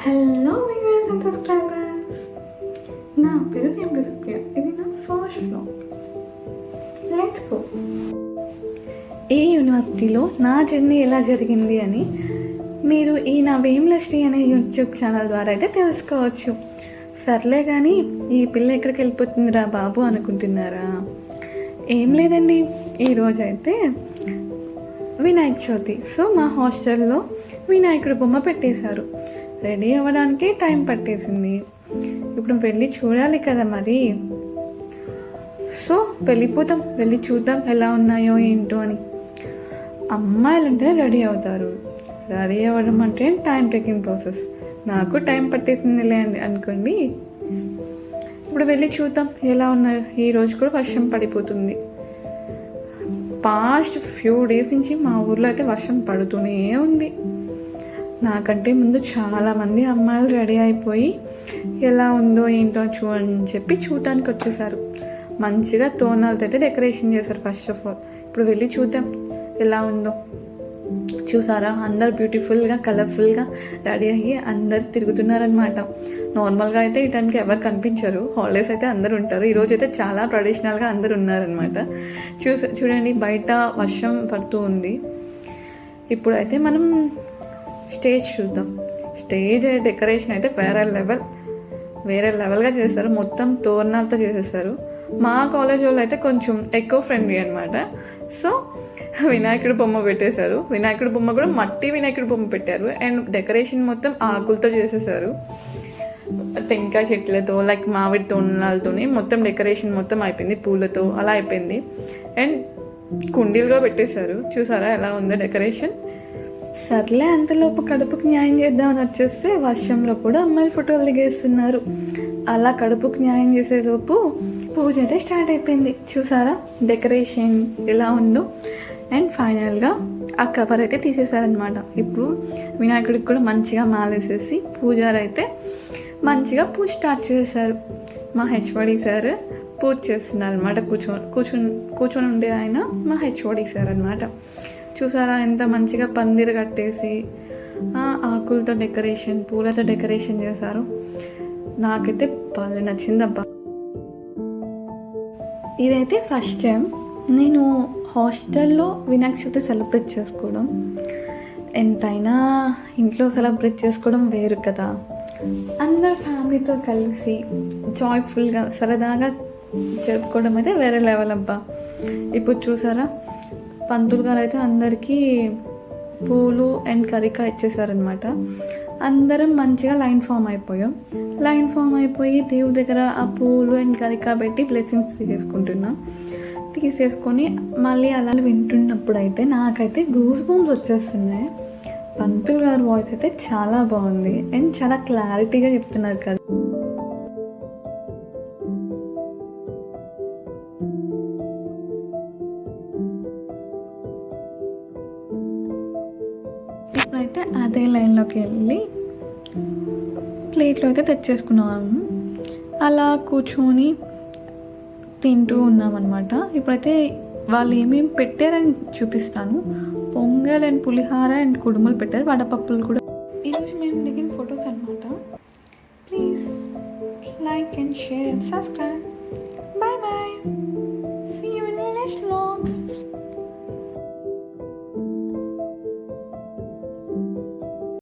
Hello viewers and subscribers, నా పేరు వేముల సుప్రియ. ఇది నా ఫస్ట్ వ్లాగ్. Let's go. ఈ యూనివర్సిటీలో నా జర్నీ ఎలా జరిగింది అని మీరు ఈ నా వేములశ్రీ అనే యూట్యూబ్ ఛానల్ ద్వారా అయితే తెలుసుకోవచ్చు. సర్లే కానీ ఈ పిల్ల ఎక్కడికి వెళ్ళిపోతుందిరా బాబు అనుకుంటున్నారా? ఏం లేదండి, ఈరోజు అయితే వినాయక చవితి. సో మా హాస్టల్లో వినాయకుడి బొమ్మ పెట్టేశారు. రెడీ అవ్వడానికి టైం పట్టేసింది. ఇప్పుడు వెళ్ళి చూడాలి కదా మరి. సో వెళ్ళిపోతాం, వెళ్ళి చూద్దాం ఎలా ఉన్నాయో ఏంటో అని. అమ్మాయిలు అంటే రెడీ అవుతారు. రెడీ అవ్వడం అంటే టైం టేకింగ్ ప్రాసెస్. నాకు టైం పట్టేసిందిలే అండి అనుకోండి. ఇప్పుడు వెళ్ళి చూద్దాం ఎలా ఉన్నాయో. ఈరోజు కూడా వర్షం పడిపోతుంది. పాస్ట్ ఫ్యూ డేస్ నుంచి మా ఊర్లో అయితే వర్షం పడుతూనే ఉంది. నాకంటే ముందు చాలామంది అమ్మాయిలు రెడీ అయిపోయి ఎలా ఉందో ఏంటో చూడని చెప్పి చూడటానికి వచ్చేసారు. మంచిగా తోనాలతో అయితే డెకరేషన్ చేశారు ఫస్ట్ ఆఫ్ ఆల్. ఇప్పుడు వెళ్ళి చూద్దాం ఎలా ఉందో. చూసారా, అందరు బ్యూటిఫుల్గా కలర్ఫుల్గా రెడీ అయ్యి అందరు తిరుగుతున్నారనమాట. నార్మల్గా అయితే ఈ టైంకి ఎవరు కనిపించరు, హాలిడేస్ అయితే అందరు ఉంటారు. ఈరోజు అయితే చాలా ట్రెడిషనల్గా అందరు ఉన్నారనమాట. చూడండి, బయట వర్షం పడుతూ ఉంది. ఇప్పుడైతే మనం స్టేజ్ చూద్దాం. స్టేజ్ డెకరేషన్ అయితే వేరే లెవెల్గా చేస్తారు. మొత్తం తోరణాలతో చేసేస్తారు. మా కాలేజ్ వాళ్ళు అయితే కొంచెం ఎక్కువ ఫ్రెండ్లీ అనమాట. సో వినాయకుడి బొమ్మ పెట్టేశారు. వినాయకుడి బొమ్మ కూడా మట్టి వినాయకుడి బొమ్మ పెట్టారు. అండ్ డెకరేషన్ మొత్తం ఆకులతో చేసేసారు. టెంకాయ చెట్లతో లైక్ మామిడి తోరణాలతోనే మొత్తం డెకరేషన్ మొత్తం అయిపోయింది. పూలతో అలా అయిపోయింది. అండ్ కుండీలుగా పెట్టేశారు. చూసారా ఎలా ఉందో డెకరేషన్. సర్లే, అంతలోపు కడుపుకి న్యాయం చేద్దామని వచ్చేస్తే వర్షంలో కూడా అమ్మాయిలు ఫోటోలు దిగేస్తున్నారు. అలా కడుపుకి న్యాయం చేసేలోపు పూజ అయితే స్టార్ట్ అయిపోయింది. చూసారా డెకరేషన్ ఎలా ఉందో. అండ్ ఫైనల్గా ఆ కవర్ అయితే తీసేశారనమాట. ఇప్పుడు వినాయకుడికి కూడా మంచిగా మాలేసేసి పూజారు అయితే మంచిగా పూజ స్టార్ట్ చేశారు. మా హెచ్ఓడి సార్ పూజ చేస్తున్నారు అనమాట. కూర్చొని ఉండే ఆయన మా హెచ్ఓడి సార్ అనమాట. చూసారా ఎంత మంచిగా పందిరి కట్టేసి ఆకులతో డెకరేషన్, పూలతో డెకరేషన్ చేశారు. నాకైతే బాగా నచ్చిందబ్బా. ఇదైతే ఫస్ట్ టైం నేను హాస్టల్లో వినాయక చవితి సెలబ్రేట్ చేసుకోవడం. ఎంతైనా ఇంట్లో సెలబ్రేట్ చేసుకోవడం వేరు కదా. అందరు ఫ్యామిలీతో కలిసి జాయ్ఫుల్గా సరదాగా జరుపుకోవడం అయితే వేరే లెవెల్ అబ్బా. ఇప్పుడు చూసారా, పంతులు గారు అయితే అందరికీ పూలు అండ్ కరికా ఇచ్చేసారనమాట. అందరం మంచిగా లైన్ ఫామ్ అయిపోయి దేవుడి దగ్గర ఆ పూలు అండ్ కరికా పెట్టి బ్లెస్సింగ్స్ తీసేసుకొని మళ్ళీ అలా వింటున్నప్పుడు అయితే నాకైతే గూస్ బంప్స్ వచ్చేస్తున్నాయి. పంతులు గారి వాయిస్ అయితే చాలా బాగుంది అండ్ చాలా క్లారిటీగా చెప్తున్నారు కదా. ఇప్పుడైతే అదే లైన్లోకి వెళ్ళి ప్లేట్లో అయితే తెచ్చేసుకున్నాము. అలా కూర్చొని తింటూ ఉన్నామన్నమాట. ఇప్పుడైతే వాళ్ళు ఏమేమి పెట్టారని చూపిస్తాను. పొంగల్ అండ్ పులిహార అండ్ కుడుములు పెట్టారు, వడపప్పులు కూడా. ఈరోజు మేము దిగిన ఫొటోస్ అనమాట. Please like and share and subscribe. Bye bye. See you in next vlog.